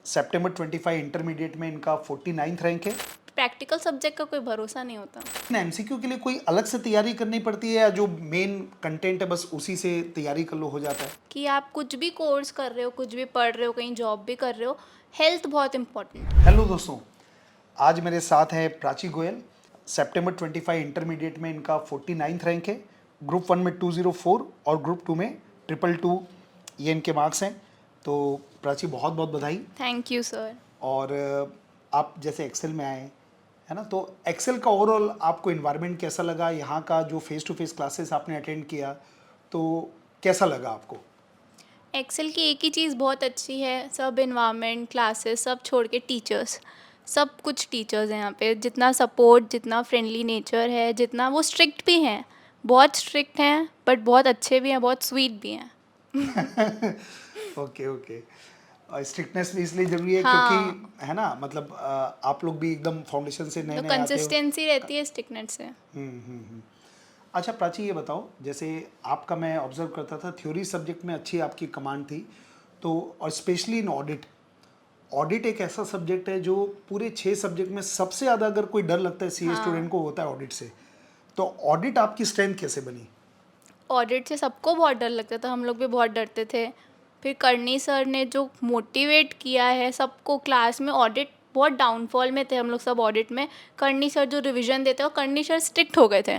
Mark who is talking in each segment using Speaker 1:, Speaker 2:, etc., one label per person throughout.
Speaker 1: सितंबर 25 intermediate में इनका 49th rank है।
Speaker 2: प्रैक्टिकल सब्जेक्ट का कोई भरोसा नहीं होता।
Speaker 1: एमसीक्यू के लिए कोई अलग से तैयारी करनी पड़ती है या जो मेन कंटेंट है बस उसी से तैयारी कर लो हो जाता है?
Speaker 2: कि आप कुछ भी कोर्स कर रहे हो, कुछ भी पढ़ रहे हो, कहीं जॉब भी कर रहे हो, हेल्थ बहुत इंपॉर्टेंट है।
Speaker 1: हेलो दोस्तों, आज मेरे साथ है प्राची गोयल। सितंबर 25 इंटरमीडिएट में इनका 49th रैंक है। ग्रुप 1 में 204 और ग्रुप 2 में 222 ये इनके मार्क्स हैं। तो प्राची बहुत बहुत बधाई।
Speaker 2: Thank you sir.
Speaker 1: और आप जैसे एक्सेल में आए है ना, तो एक्सेल का ओवरऑल आपको इन्वायरमेंट कैसा लगा? यहाँ का जो फेस टू फेस क्लासेस आपने अटेंड किया तो कैसा लगा आपको?
Speaker 2: एक्सेल की एक ही चीज़ बहुत अच्छी है, सब इन्वायरमेंट, क्लासेस सब छोड़ के टीचर्स, सब कुछ टीचर्स हैं यहाँ पे। जितना सपोर्ट, जितना फ्रेंडली नेचर है, जितना वो स्ट्रिक्ट भी हैं, बहुत स्ट्रिक्ट हैं बट बहुत अच्छे भी हैं, बहुत स्वीट भी हैं।
Speaker 1: Okay okay. स्ट्रिक्टनेस भी इसलिए जरूरी है
Speaker 2: हाँ,
Speaker 1: क्योंकि है ना, मतलब आप लोग भी एकदम फाउंडेशन से नए
Speaker 2: तो
Speaker 1: नए आते हो।
Speaker 2: कंसिस्टेंसी रहती है स्टिकनेस से।
Speaker 1: हम्म। अच्छा प्राची, ये बताओ, जैसे आपका मैं ऑब्जर्व करता था थ्योरी सब्जेक्ट में अच्छी आपकी कमांड थी, तो और स्पेशली इन ऑडिट। ऑडिट एक ऐसा सब्जेक्ट है जो पूरे 6 सब्जेक्ट में सबसे ज़्यादा अगर कोई डर लगता है सीए स्टूडेंट
Speaker 2: हाँ,
Speaker 1: को होता है ऑडिट से। तो ऑडिट आपकी स्ट्रेंथ कैसे बनी?
Speaker 2: ऑडिट से सबको बहुत डर लगता था, हम लोग भी बहुत डरते थे। फिर करनी सर ने जो मोटिवेट किया है सबको क्लास में, ऑडिट बहुत डाउनफॉल में थे हम लोग सब ऑडिट में। करनी सर जो रिवीजन देते हैं, और करनी सर स्ट्रिक्ट हो गए थे,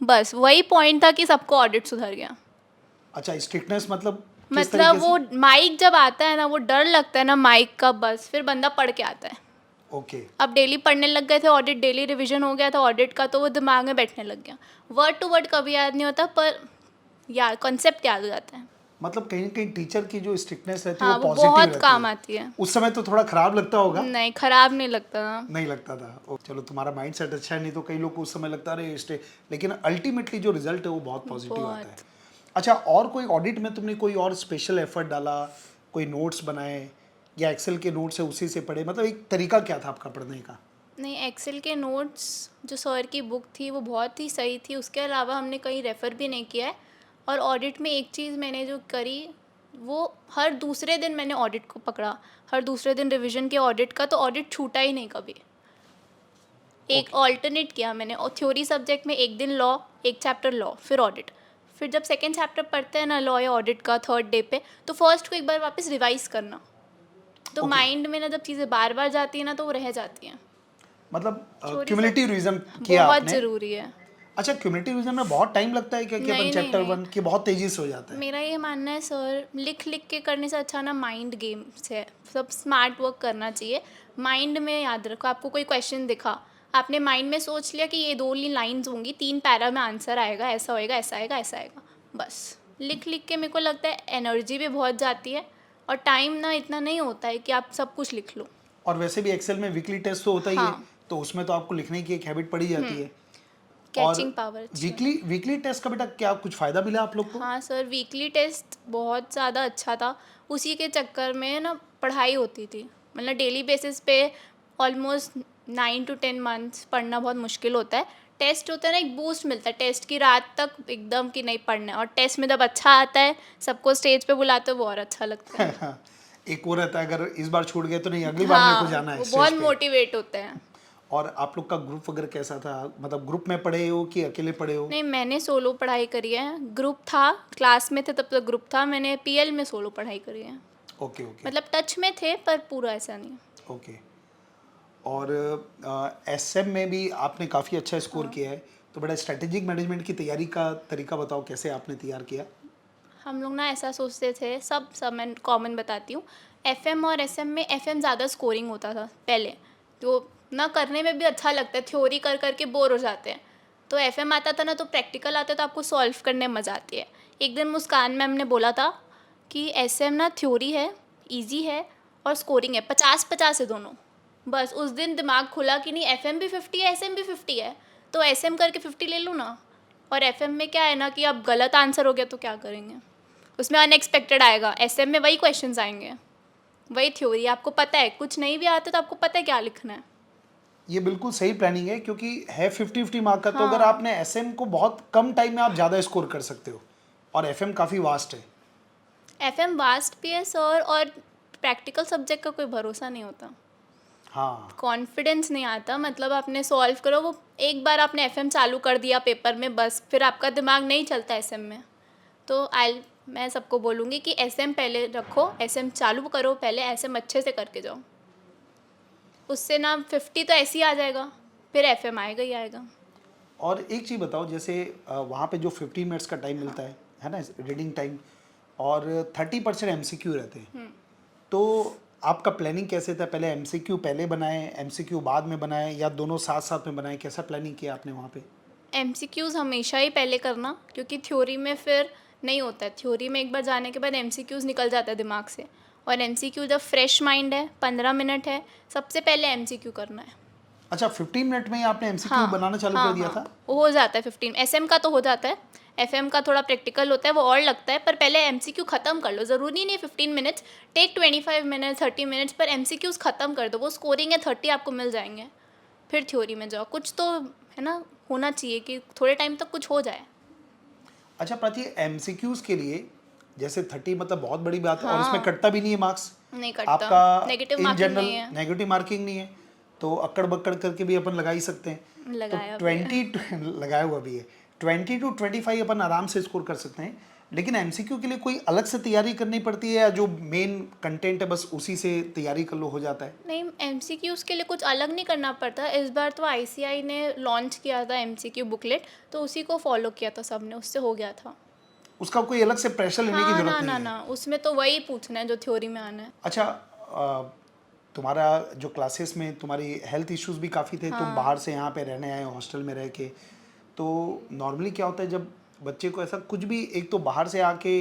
Speaker 2: बस वही पॉइंट था कि सबको ऑडिट सुधर गया।
Speaker 1: अच्छा, स्ट्रिक्टनेस मतलब किस
Speaker 2: मतलब
Speaker 1: तरीके से?
Speaker 2: वो माइक जब आता है ना, वो डर लगता है ना माइक का, बस फिर बंदा पढ़ के आता है।
Speaker 1: ओके।
Speaker 2: अब डेली पढ़ने लग गए थे, ऑडिट डेली रिवीजन हो गया था ऑडिट का, तो वो दिमाग में बैठने लग गया। वर्ड टू वर्ड कभी याद नहीं होता, पर यार कॉन्सेप्ट याद हो जाता है।
Speaker 1: मतलब कहीं ना कहीं टीचर की जो स्ट्रिक्टनेस रहती है
Speaker 2: हाँ,
Speaker 1: वो
Speaker 2: वो
Speaker 1: पॉजिटिव
Speaker 2: बहुत
Speaker 1: रहती
Speaker 2: काम
Speaker 1: है।
Speaker 2: आती है।
Speaker 1: उस समय तो थोड़ा खराब लगता होगा?
Speaker 2: नहीं, खराब नहीं लगता ना।
Speaker 1: नहीं लगता था? चलो, तुम्हारा माइंड सेट अच्छा है, नहीं तो कई लोग को उस समय लगता है अरे लेकिन अल्टीमेटली जो रिजल्ट है वो बहुत पॉजिटिव आता है।
Speaker 2: बहुत।
Speaker 1: अच्छा, और कोई ऑडिट में तुमने कोई और स्पेशल एफर्ट डाला, कोई नोट्स बनाए या एक्सेल के नोट्स है उसी से पढ़े? मतलब एक तरीका क्या था आपका पढ़ने का?
Speaker 2: नहीं, एक्सेल के नोट्स जो सर की बुक थी वो बहुत ही सही थी, उसके अलावा हमने कहीं रेफ़र भी नहीं किया है। और ऑडिट में एक चीज़ मैंने जो करी, वो हर दूसरे दिन मैंने ऑडिट को पकड़ा। हर दूसरे दिन रिवीजन के ऑडिट का, तो ऑडिट छूटा ही नहीं कभी। एक
Speaker 1: ओके।
Speaker 2: ऑल्टरनेट किया मैंने, और थ्योरी सब्जेक्ट में एक दिन लॉ, एक चैप्टर लॉ, फिर ऑडिट। फिर जब सेकेंड चैप्टर पढ़ते हैं ना लॉ या ऑडिट का थर्ड डे पे, तो फर्स्ट को एक बार वापस रिवाइज करना। तो
Speaker 1: ओके,
Speaker 2: माइंड में ना जब चीज़ें बार बार जाती है ना, तो वो रह जाती हैं।
Speaker 1: मतलब
Speaker 2: थ्योरी सब
Speaker 1: क्यूमुलेटिव रिवीजन किया
Speaker 2: बहुत
Speaker 1: आपने?
Speaker 2: ज़रूरी है।
Speaker 1: अच्छा, क्यूमुलेटिव रिवीजन में बहुत टाइम लगता है क्या कि अपन
Speaker 2: नहीं नहीं
Speaker 1: चैप्टर
Speaker 2: नहीं,
Speaker 1: 1 की बहुत तेजी से हो जाता है?
Speaker 2: मेरा ये मानना है सर, लिख लिख के करने से अच्छा ना माइंड गेम्स है। सब स्मार्ट वर्क करना चाहिए। माइंड में याद रखो, आपको कोई क्वेश्चन दिखा, आपने माइंड में सोच लिया कि ये 2 लाइन्स होंगी, 3 पैरा में आंसर आएगा, ऐसा होएगा, ऐसा आएगा, ऐसा आएगा। बस लिख लिख के मेरे को लगता है एनर्जी भी बहुत जाती है, और टाइम ना इतना नहीं होता है कि आप सब कुछ लिख लो।
Speaker 1: और वैसे भी एक्सेल में वीकली टेस्ट तो होता ही है,
Speaker 2: हाँ।
Speaker 1: तो उसमें तो आपको लिखने की एक हैबिट पड़ी जाती है। और
Speaker 2: कैचिंग पावर अच्छी है।
Speaker 1: वीकली वीकली टेस्ट का बेटा क्या कुछ फ़ायदा मिला आप लोग को?
Speaker 2: हाँ सर, वीकली टेस्ट बहुत ज़्यादा अच्छा था। उसी के चक्कर में ना पढ़ाई होती थी, मतलब डेली बेसिस पे ऑलमोस्ट 9 to 10 मंथ्स पढ़ना बहुत मुश्किल होता है। टेस्ट होता है ना, एक बूस्ट मिलता है टेस्ट की रात तक एकदम कि नहीं पढ़ना है, और टेस्ट में जब अच्छा आता है, सबको स्टेज पे बुलाते हो, वो और अच्छा लगता है।
Speaker 1: एक वो रहता है, अगर इस बार छूट गए तो नहीं अगली बार मेरे को
Speaker 2: हाँ,
Speaker 1: जाना है
Speaker 2: वो
Speaker 1: स्टेज
Speaker 2: बहुत
Speaker 1: पे।
Speaker 2: मोटिवेट होते हैं।
Speaker 1: और आप लोग का ग्रुप वगैरह कैसा था? मतलब ग्रुप में पढ़े हो कि अकेले पढ़े हो?
Speaker 2: नहीं, मैंने सोलो पढ़ाई करी है। ग्रुप था, क्लास में थे तब तक ग्रुप था, मैंने पीएल में सोलो पढ़ाई करी है।
Speaker 1: ओके ओके
Speaker 2: मतलब टच में थे पर पूरा ऐसा नहीं।
Speaker 1: ओके। और एसएम में भी आपने काफ़ी अच्छा स्कोर
Speaker 2: हाँ,
Speaker 1: किया है, तो बड़ा स्ट्रेटेजिक मैनेजमेंट की तैयारी का तरीका बताओ, कैसे आपने तैयार किया?
Speaker 2: हम लोग ना ऐसा सोचते थे, सब मैं कॉमन बताती हूँ। एफएम और एसएम में एफएम ज़्यादा स्कोरिंग होता था पहले, तो ना करने में भी अच्छा लगता है, थ्योरी कर कर के बोर हो जाते हैं। तो एफएम आता था ना, तो प्रैक्टिकल आता तो आपको सॉल्व करने में मज़ा आती है। एक दिन मुस्कान मैम ने बोला था कि एसएम ना थ्योरी है, इजी है, और स्कोरिंग है, 50-50 है दोनों। बस उस दिन दिमाग खुला कि नहीं, एफएम भी 50 है, एसएम भी 50 है, तो एसएम करके 50 ले लूँ ना। और एफएम में क्या है ना कि अब गलत आंसर हो गया तो क्या करेंगे, उसमें अनएक्सपेक्टेड आएगा। एसएम में वही क्वेश्चंस आएंगे, वही थ्योरी, आपको पता है, कुछ नहीं भी आता तो आपको पता है क्या लिखना है।
Speaker 1: ये बिल्कुल सही प्लानिंग है क्योंकि है 50-50 मार्क का, तो अगर
Speaker 2: हाँ,
Speaker 1: आपने एसएम को बहुत कम टाइम में आप ज़्यादा स्कोर कर सकते हो, और एफएम काफ़ी वास्ट है।
Speaker 2: एफएम वास्ट भी है सर, और प्रैक्टिकल सब्जेक्ट का कोई भरोसा नहीं होता,
Speaker 1: हाँ,
Speaker 2: कॉन्फिडेंस नहीं आता। मतलब आपने सॉल्व करो, वो एक बार आपने एफएम चालू कर दिया पेपर में, बस फिर आपका दिमाग नहीं चलता एसएम में। तो मैं सबको बोलूँगी कि एसएम पहले रखो, एसएम चालू करो पहले, एसएम अच्छे से करके जाओ, उससे ना 50 तो ऐसे ही आ जाएगा, फिर एफएम आएगा ही आएगा।
Speaker 1: और एक चीज़ बताओ, जैसे वहाँ पे जो 15 मिनट्स का टाइम मिलता है ना, रीडिंग टाइम, और 30% एमसीक्यू रहते हैं, तो आपका प्लानिंग कैसे था? पहले एमसीक्यू पहले बनाए, एमसीक्यू बाद में बनाए, या दोनों साथ साथ में बनाए? कैसा प्लानिंग किया आपने वहाँ पे?
Speaker 2: एमसीक्यूज़ हमेशा ही पहले करना, क्योंकि थ्योरी में फिर नहीं होता है। थ्योरी में एक बार जाने के बाद एमसीक्यूज़ निकल जाता है दिमाग से, और एमसीक्यू जब फ्रेश माइंड है, 15 मिनट है, सबसे पहले एमसीक्यू करना है।
Speaker 1: अच्छा, 15 मिनट में ही आपने एमसीक्यू
Speaker 2: हाँ
Speaker 1: बनाना चालू कर
Speaker 2: हाँ
Speaker 1: दिया
Speaker 2: हाँ,
Speaker 1: था?
Speaker 2: वो हो जाता है 15। एसएम का तो हो जाता है, एफएम का थोड़ा प्रैक्टिकल होता है, वो और लगता है, पर पहले एमसीक्यू ख़त्म कर लो। ज़रूरी नहीं है 15 मिनट्स, टेक 25 मिनट्स 30 मिनट्स, पर एमसीक्यूज़ ख़त्म कर दो। वो स्कोरिंग है 30 आपको मिल जाएंगे, फिर थ्योरी में जाओ। कुछ तो है ना, होना चाहिए कि थोड़े टाइम तक कुछ हो जाए।
Speaker 1: अच्छा प्राची, एमसीक्यूज के लिए जैसे 30 मतलब बहुत बड़ी बात है, और उसमें
Speaker 2: हाँ,
Speaker 1: कटता भी नहीं है मार्क्स
Speaker 2: नहीं कटता,
Speaker 1: आपका।
Speaker 2: नेगेटिव
Speaker 1: इन
Speaker 2: मार्किंग
Speaker 1: जनरल
Speaker 2: नहीं है।
Speaker 1: नेगेटिव मार्किंग नहीं है, तो अक्कड़ बक्कड़ करके भी अपन लगा ही सकते हैं। तो
Speaker 2: लगाया भी है।
Speaker 1: 20 लगाया हुआ भी है, 20 to 25 अपन आराम से स्कोर कर सकते हैं। लेकिन एमसीक्यू के लिए कोई अलग से तैयारी करनी पड़ती है, या जो मेन कंटेंट है बस उसी से तैयारी कर लो हो जाता है?
Speaker 2: नहीं, एमसीक्यूज़ के लिए कुछ अलग नहीं करना पड़ता। इस बार तो आईसीआई ने लॉन्च किया था एमसीक्यू बुकलेट, तो उसी को फॉलो किया था सबने, उससे हो गया था।
Speaker 1: उसका कोई अलग से प्रेशर लेने की
Speaker 2: हाँ,
Speaker 1: जरूरत
Speaker 2: ना
Speaker 1: नहीं
Speaker 2: ना
Speaker 1: है?
Speaker 2: ना, उसमें तो वही पूछना है जो थ्योरी में आना है।
Speaker 1: अच्छा, तुम्हारा जो क्लासेस में तुम्हारी हेल्थ इश्यूज भी काफ़ी थे, तुम
Speaker 2: हाँ
Speaker 1: बाहर से यहाँ पे रहने आए हॉस्टल में रह के, तो नॉर्मली क्या होता है जब बच्चे को ऐसा कुछ भी, एक तो बाहर से आके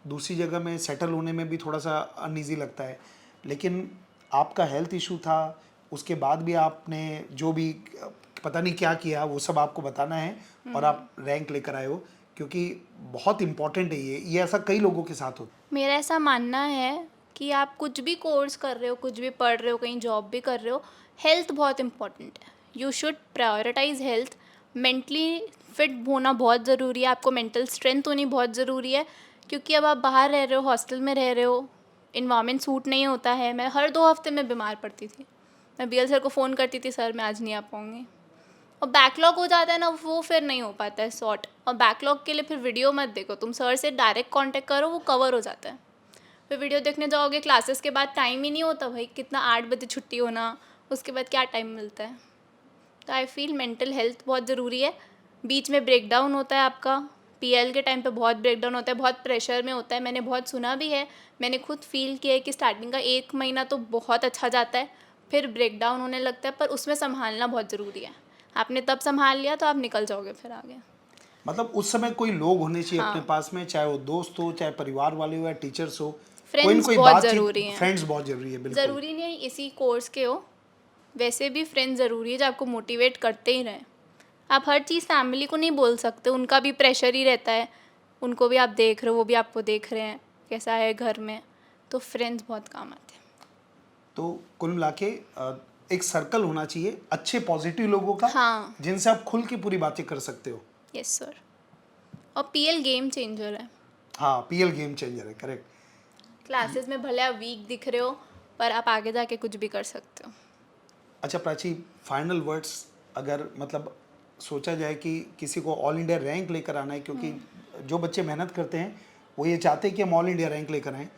Speaker 1: दूसरी जगह में सेटल होने में भी थोड़ा सा अनईजी लगता है, लेकिन आपका हेल्थ इशू था, उसके बाद भी आपने जो भी पता नहीं क्या किया वो सब आपको बताना है, और आप रैंक लेकर आए हो, क्योंकि बहुत इंपॉर्टेंट है ये ऐसा कई लोगों के साथ होता
Speaker 2: मेरा ऐसा मानना है कि आप कुछ भी कोर्स कर रहे हो, कुछ भी पढ़ रहे हो, कहीं जॉब भी कर रहे हो, हेल्थ बहुत इंपॉर्टेंट है। You should prioritise health. Mentally fit होना बहुत ज़रूरी है, आपको मेंटल स्ट्रेंथ होनी बहुत ज़रूरी है, क्योंकि अब आप बाहर रह रहे हो, हॉस्टल में रह रहे हो, इन्वायरमेंट सूट नहीं होता है। मैं हर 2 हफ्ते में बीमार पड़ती थी, मैं बीएल सर को फ़ोन करती थी, सर मैं आज नहीं आ पाऊँगी। और बैकलॉग हो जाता है ना, वो फिर नहीं हो पाता है सॉर्ट। और बैकलॉग के लिए फिर वीडियो मत देखो, तुम सर से डायरेक्ट कांटेक्ट करो, वो कवर हो जाता है। फिर वीडियो देखने जाओगे क्लासेस के बाद, टाइम ही नहीं होता भाई, कितना 8 बजे छुट्टी होना, उसके बाद क्या टाइम मिलता है। तो आई फील मेंटल हेल्थ बहुत ज़रूरी है। बीच में ब्रेक डाउन होता है आपका, पीएल के टाइम पे बहुत ब्रेक डाउन होता है, बहुत प्रेशर में होता है। मैंने बहुत सुना भी है, मैंने खुद फील किया है कि स्टार्टिंग का 1 महीना तो बहुत अच्छा जाता है, फिर ब्रेक डाउन होने लगता है, पर उसमें संभालना बहुत ज़रूरी है। आपने तब संभाल लिया तो आप निकल जाओगे फिर आगे।
Speaker 1: मतलब उस समय कोई लोग होने चाहिए अपने
Speaker 2: हाँ,
Speaker 1: पास में, चाहे वो दोस्त हो, चाहे परिवार वाले हो, या टीचर्स हो, कोई ना
Speaker 2: फ्रेंड्स
Speaker 1: कोई
Speaker 2: बहुत
Speaker 1: बातचीत।
Speaker 2: ज़रूरी हैं।
Speaker 1: फ्रेंड्स बहुत जरूरी है, बिल्कुल।
Speaker 2: ज़रूरी नहीं इसी कोर्स के हो, वैसे भी फ्रेंड्स ज़रूरी है जो आपको मोटिवेट करते ही रहें। आप हर चीज़ फैमिली को नहीं बोल सकते, उनका भी प्रेशर ही रहता है, उनको भी आप देख रहे हो, वो भी आपको देख रहे हैं कैसा है घर में, तो फ्रेंड्स बहुत काम आते हैं।
Speaker 1: तो कुल मिला के एक सर्कल होना चाहिए अच्छे पॉजिटिव लोगों का,
Speaker 2: हाँ,
Speaker 1: जिनसे आप खुल के पूरी बातें कर सकते हो।
Speaker 2: Yes sir. और पीएल गेम चेंजर है।
Speaker 1: हाँ, पीएल गेम चेंजर है, करेक्ट।
Speaker 2: क्लासेस में भले आप वीक दिख रहे हो, पर आप आगे जाके कुछ भी कर सकते हो।
Speaker 1: अच्छा प्राची, फाइनल वर्ड्स, अगर मतलब सोचा जाए कि किसी को ऑल इंडिया रैंक लेकर आना है, क्योंकि जो बच्चे मेहनत करते हैं वो ये चाहते हैं कि हम ऑल इंडिया रैंक लेकर आएँ,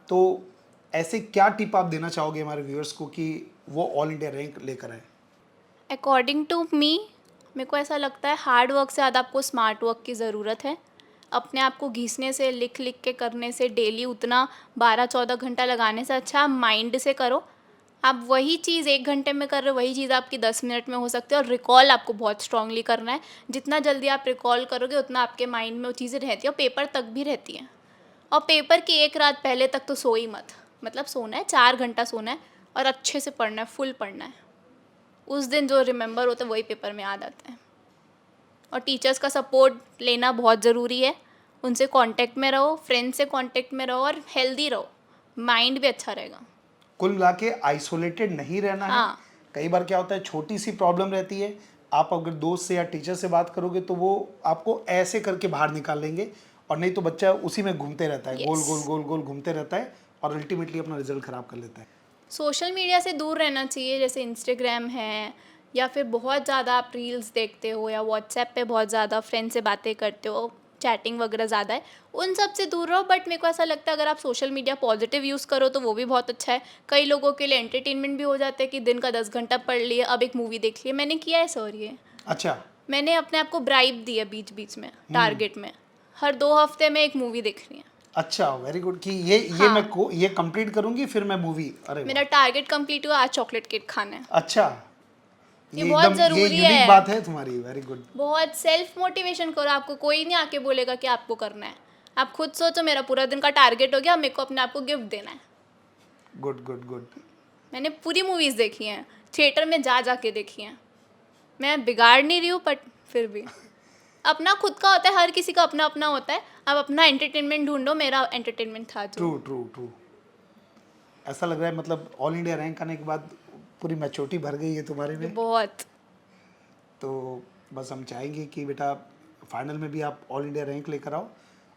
Speaker 1: तो ऐसे क्या टिप आप देना चाहोगे हमारे व्यूअर्स को कि वो ऑल इंडिया रैंक लेकर आए?
Speaker 2: अकॉर्डिंग टू मी, मेरे को ऐसा लगता है हार्ड वर्क से ज़्यादा आपको स्मार्ट वर्क की ज़रूरत है। अपने आप को घिसने से, लिख लिख के करने से, डेली उतना 12-14 घंटा लगाने से अच्छा आप माइंड से करो। आप वही चीज़ 1 घंटे में कर रहे हो, वही चीज़ आपकी 10 मिनट में हो सकती है, और रिकॉल आपको बहुत स्ट्रांगली करना है। जितना जल्दी आप रिकॉल करोगे उतना आपके माइंड में वो चीज़ें रहती हैं, और पेपर तक भी रहती हैं। और पेपर की 1 रात पहले तक तो सो ही मत, मतलब सोना है 4 घंटा सोना है, और अच्छे से पढ़ना है, फुल पढ़ना है। उस दिन जो रिमेंबर होता है वही पेपर में याद आता है। और टीचर्स का सपोर्ट लेना बहुत ज़रूरी है, उनसे कांटेक्ट में रहो, फ्रेंड्स से कांटेक्ट में रहो, और हेल्दी रहो, माइंड भी अच्छा रहेगा।
Speaker 1: कुल मिला के आइसोलेटेड नहीं रहना है।
Speaker 2: हाँ,
Speaker 1: कई बार क्या होता है, छोटी सी प्रॉब्लम रहती है, आप अगर दोस्त से या टीचर से बात करोगे तो वो आपको ऐसे करके बाहर निकाल लेंगे, और नहीं तो बच्चा उसी में घूमते रहता है, गोल
Speaker 2: यस,
Speaker 1: गोल गोल गोल घूमते रहता है, और अल्टीमेटली अपना रिजल्ट खराब कर लेता है?
Speaker 2: सोशल मीडिया से दूर रहना चाहिए, जैसे इंस्टाग्राम है, या फिर बहुत ज़्यादा आप रील्स देखते हो, या व्हाट्सएप पे बहुत ज़्यादा फ्रेंड से बातें करते हो, चैटिंग वगैरह ज़्यादा है, उन सब से दूर रहो। बट मेरे को ऐसा लगता है अगर आप सोशल मीडिया पॉजिटिव यूज़ करो तो वो भी बहुत अच्छा है। कई लोगों के लिए एंटरटेनमेंट भी हो जाता है कि दिन का 10 घंटा पढ़ लिए, अब एक मूवी देख लिए। मैंने किया है सर ये।
Speaker 1: अच्छा।
Speaker 2: मैंने अपने आप को ब्राइब दी है बीच बीच में, टारगेट में, हर 2 हफ्ते में एक मूवी देखनी है।
Speaker 1: अच्छा, वेरी गुड कि ये कंप्लीट करूंगी फिर मैं मूवी। अरे
Speaker 2: मेरा
Speaker 1: वाह।
Speaker 2: टारगेट कंप्लीट हुआ, आज चॉकलेट केक खाना है।
Speaker 1: अच्छा,
Speaker 2: ये
Speaker 1: ये
Speaker 2: बहुत
Speaker 1: एकदम ये
Speaker 2: ज़रूरी
Speaker 1: यूनिक
Speaker 2: है।
Speaker 1: बात है तुम्हारी, वेरी गुड।
Speaker 2: बहुत सेल्फ मोटिवेशन करो, आपको कोई नहीं आके बोलेगा कि आपको करना है। आप खुद सोचो मेरा पूरा दिन का टारगेट हो गया, मेरे को अपने आप को गिफ्ट देना है।
Speaker 1: Good good good.
Speaker 2: मैंने पूरी मूवीज़ देखी हैं, थिएटर में जा जा के देखी हैं। मैं बिगाड़ नहीं रही हूँ, बट फिर भी अपना खुद का होता है, हर किसी का अपना अपना होता है। अब अपना एंटरटेनमेंट ढूंढो, मेरा एंटरटेनमेंट था जो।
Speaker 1: True true true. ऐसा लग रहा है मतलब ऑल इंडिया रैंक आने के बाद पूरी मैच्योरिटी भर गई है तुम्हारे
Speaker 2: ये
Speaker 1: में।
Speaker 2: बहुत।
Speaker 1: तो बस हम चाहेंगे कि बेटा फाइनल में भी आप ऑल इंडिया रैंक लेकर आओ,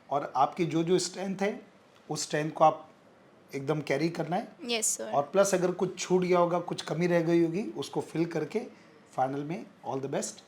Speaker 1: और आपकी जो जो स्ट्रेंथ है उस स्ट्रेंथ को आप एकदम कैरी करना है।
Speaker 2: Yes sir.
Speaker 1: और प्लस अगर कुछ छूट गया होगा, कुछ कमी रह गई होगी, उसको फिल करके फाइनल में ऑल द बेस्ट।